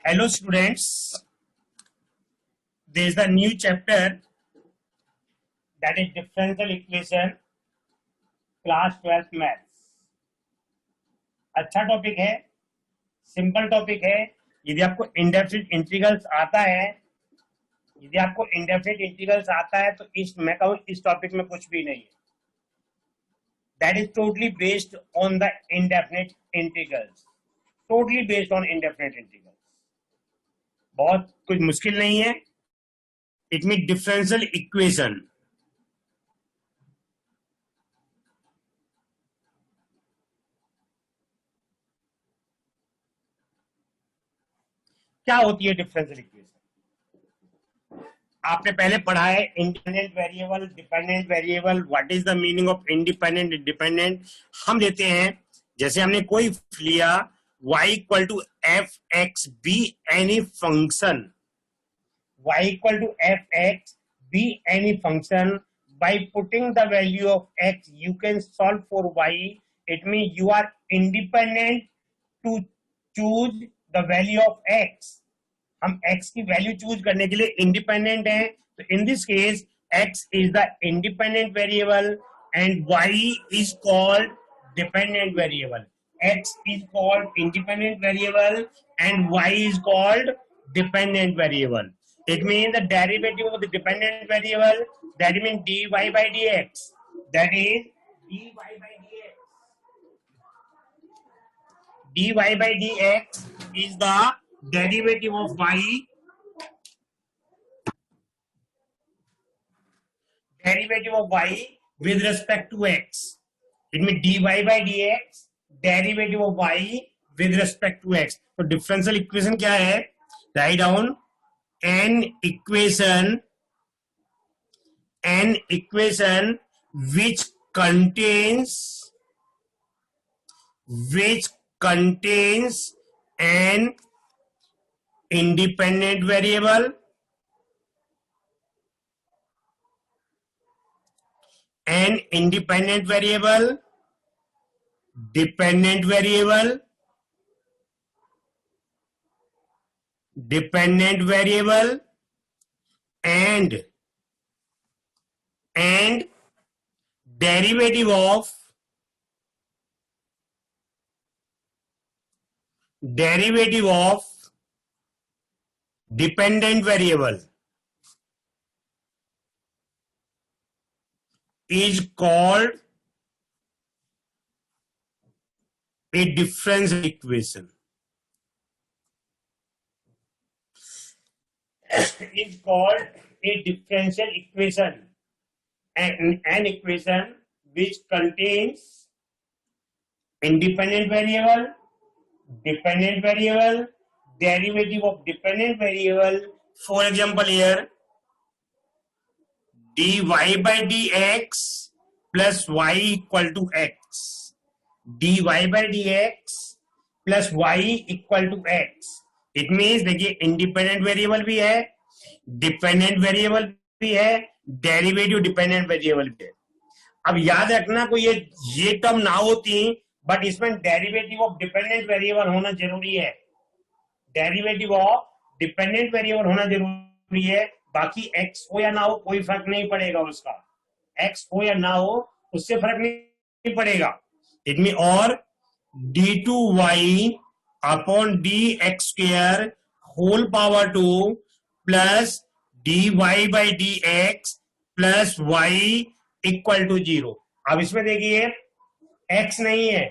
Hello students, there is a new chapter that is differential equation class 12th maths. अच्छा topic है, simple topic है. यदि आपको indefinite integrals आता है, तो इस मैं कहूँ इस टॉपिक में कुछ भी नहीं है. That is totally based on the indefinite integrals. Totally based on indefinite integrals. बहुत कुछ मुश्किल नहीं है. It means differential equation. क्या होती है डिफरेंशियल इक्वेशन? आपने पहले पढ़ा है independent variable, dependent variable. What is the meaning of independent dependent? हम लेते हैं, जैसे हमने कोई लिया y equal to f x be any function, y equal to f x be any function. by putting the value of x you can solve for y. it means you are independent to choose the value of x. हम x की value choose करने के लिए independent हैं. तो इन this case x is the independent variable and y is called dependent variable. x is called independent variable and y is called dependent variable. It means the derivative of the dependent variable, that means dy by dx, that is dy by dx. dy by dx is the derivative of y, with respect to x. It means dy by dx derivative of y with respect to x. तो differential equation क्या है? Write down an equation which contains an independent variable dependent variable and derivative of dependent variable is called a differential equation. Is called a differential equation, an equation which contains independent variable, dependent variable, derivative of dependent variable. For example, here dy by dx plus y equal to x. dy by dx plus y equal to x. It means देखिए independent variable भी है, dependent variable भी है, derivative dependent variable भी है. अब याद रखना कोई ये टर्म ना होती, बट इसमें डेरिवेटिव ऑफ डिपेंडेंट वेरिएबल होना जरूरी है. डेरिवेटिव ऑफ डिपेंडेंट वेरिएबल होना जरूरी है. बाकी एक्स हो या ना हो कोई फर्क नहीं पड़ेगा उसका. एक्स हो या ना हो उससे फर्क नहीं पड़ेगा. इट मीन और d2y upon dx square whole power 2 plus dy by dx plus y equal to 0. अब इसमें देखिए x नहीं है,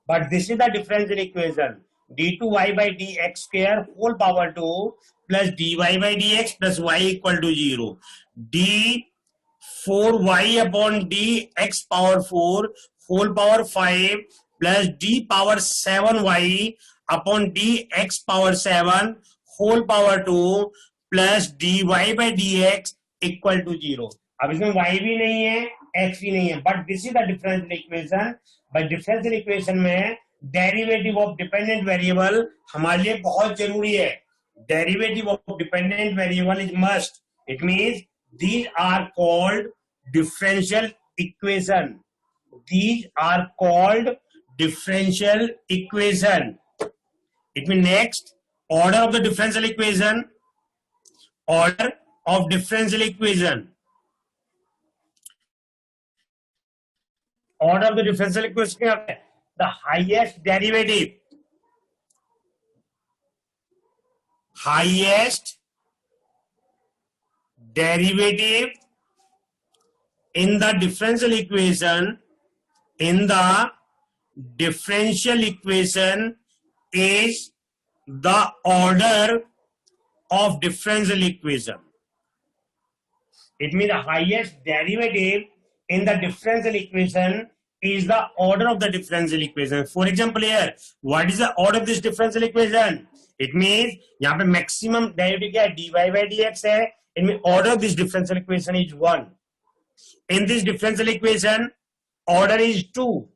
but this is the differential equation. d2y by dx square whole power 2 plus dy by dx plus y equal to 0. d4y upon dx power 4 whole power 5 plus d power 7y upon dx power 7 whole power 2 plus dy by dx equal to 0. अब इसमें y भी नहीं है, x भी नहीं है, but this is the differential equation. But differential equation में derivative of dependent variable हमारे लिए बहुत जरूरी है. Derivative of dependent variable is must. It means these are called differential equation. These are called differential equation. It means next order of the differential equation, order of differential equation, order of the differential equation क्या है? The highest derivative, highest derivative in the differential equation, in the differential equation is the order of differential equation. It means the highest derivative in the differential equation is the order of the differential equation. For example, here, what is the order of this differential equation? It means यहाँ पे maximum derivative क्या है? dy by dx है. It means order of this differential equation is 1. In this differential equation, order is 2.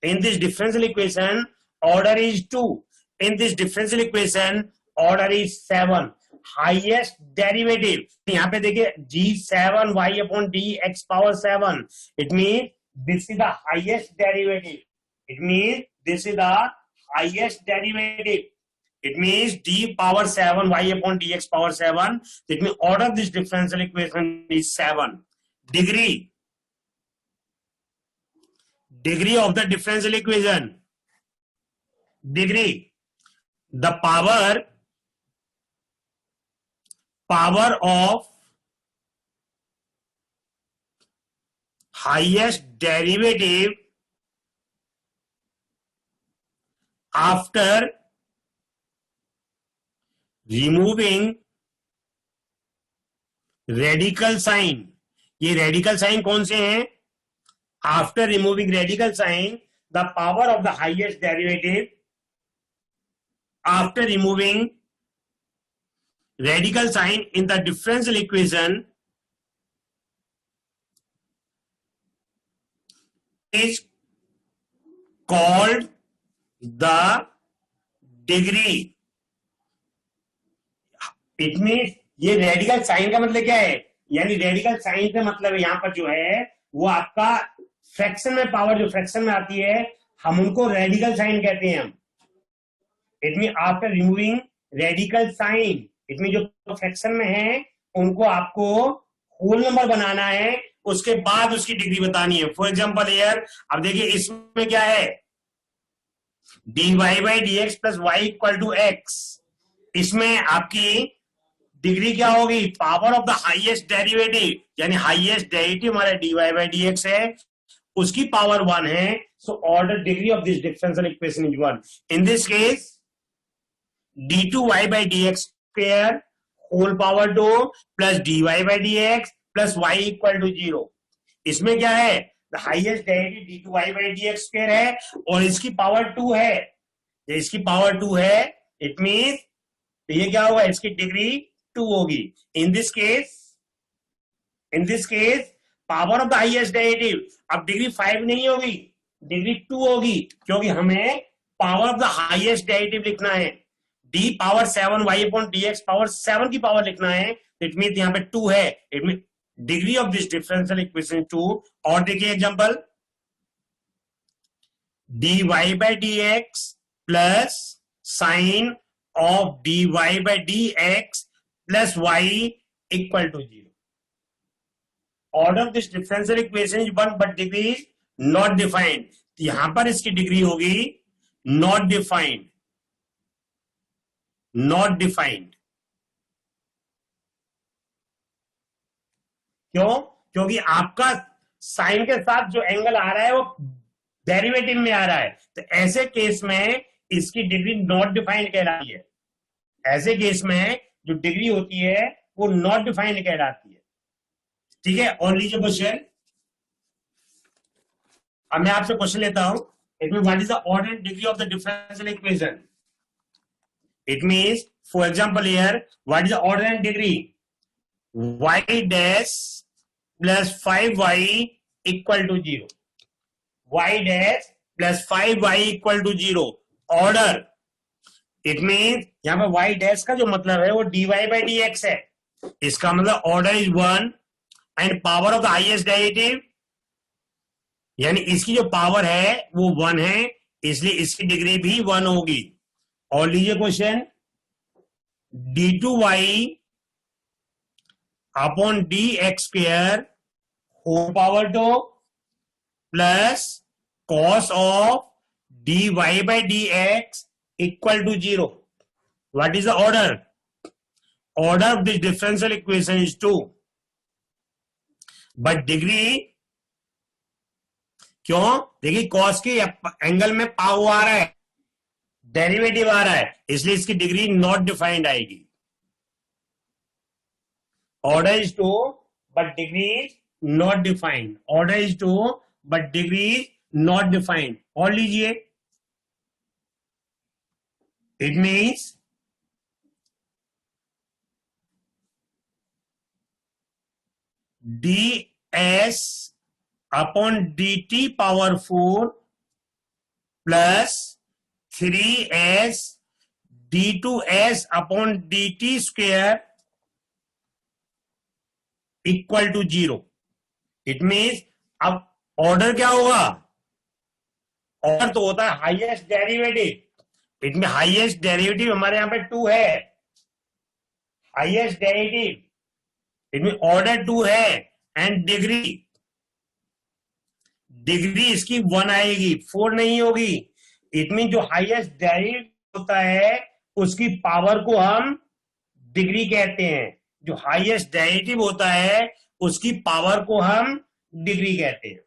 In this differential equation, order is 2. In this differential equation, order is 7. Highest derivative. यहाँ पे देखिए g7y upon dx power 7. It means this is the highest derivative. It means this is the highest derivative. It means d power 7 y upon dx power 7. It means order of this differential equation is 7. Degree of the differential equation. Degree. The power of highest derivative after removing radical sign. ये radical sign कौन से हैं? After removing radical sign, the power of the highest derivative after removing radical sign in the differential equation is called the degree. It means ये radical sign का मतलब क्या है? यानी रेडिकल साइन का मतलब यहाँ पर जो है वो आपका फ्रैक्शन में पावर जो फ्रैक्शन में आती है हम उनको रेडिकल साइन कहते हैं हम. It mean after removing radical sign, it mean जो फ्रैक्शन में है उनको आपको होल नंबर बनाना है, उसके बाद उसकी डिग्री बतानी है. फॉर एग्जांपल हियर अब देखिए इसमें क्या है? dy by dx plus y equal to x. इसमें आपकी डिग्री क्या होगी? Power of the highest derivative, यानी हाईएस्ट डेरिवेटिव हमारा dy by dx है, उसकी पावर 1 है. So order degree of this differential equation is 1. In this case d2y by dx square whole power 2 plus dy by dx plus y equal to 0. इसमें क्या है? The highest derivative d2y by dx square है और इसकी power 2 है. इसकी power 2 है, it means ये क्या होगा? इसकी डिग्री 2 होगी. इन this case power of the highest derivative, अब डिग्री 5 नहीं होगी, डिग्री 2 होगी, क्योंकि हमें power of the highest derivative लिखना है. d power 7 y upon dx power 7 की पावर लिखना है. इट मीन यहाँ पे 2 है. It mean degree of this differential equation 2. और देखिए example, dy by dx plus sign of dy by dx plus y equal to 0. Order of this differential equation is 1 but degree is not defined. यहां पर इसकी degree होगी not defined. Not defined क्यों? क्योंकि आपका sign के साथ जो एंगल आ रहा है वो डेरिवेटिव में आ रहा है. तो ऐसे केस में इसकी डिग्री नॉट डिफाइंड कहलाती है. ऐसे केस में जो डिग्री होती है वो नॉट डिफाइंड कहलाती है. ठीक है. और लीजिए क्वेश्चन. अब मैं आपसे क्वेश्चन लेता हूं. It mean what is the order and degree of the differential equation. It means, for example, here, what is the order and degree? Y dash plus 5y equal to 0. Y dash plus 5y equal to 0. Order. It means, यहाँ पे y dash का जो मतलब है वो dy by dx है. इसका मतलब order is 1 and power of the highest derivative, यानी इसकी जो पावर है वो 1 है, इसलिए इसकी डिग्री भी 1 होगी. और लीजिए question, d2y upon dx² whole power 2 plus cos of dy by dx equal to 0. What is the order? Order of this differential equation is 2. But degree, क्यों? देखिए cos के एंगल में पाव आ रहा है, डेरिवेटिव आ रहा है, इसलिए इसकी डिग्री नॉट डिफाइंड आएगी. Order is 2 but degree is not defined. Order is 2 but degree is not defined. और लीजिए, it means ds upon dt power 4 plus 3s d2s upon dt square equal to 0. It means अब order क्या होगा? Order तो होता है highest derivative. इट में हाईएस्ट डेरिवेटिव हमारे यहां पे 2 है. हाईएस्ट डेरिवेटिव इट में ऑर्डर 2 है एंड डिग्री इसकी 1 आएगी, 4 नहीं होगी. इट मीन जो हाईएस्ट डेरिवेटिव होता है उसकी पावर को हम डिग्री कहते हैं. जो हाईएस्ट डेरिवेटिव होता है उसकी पावर को हम डिग्री कहते हैं.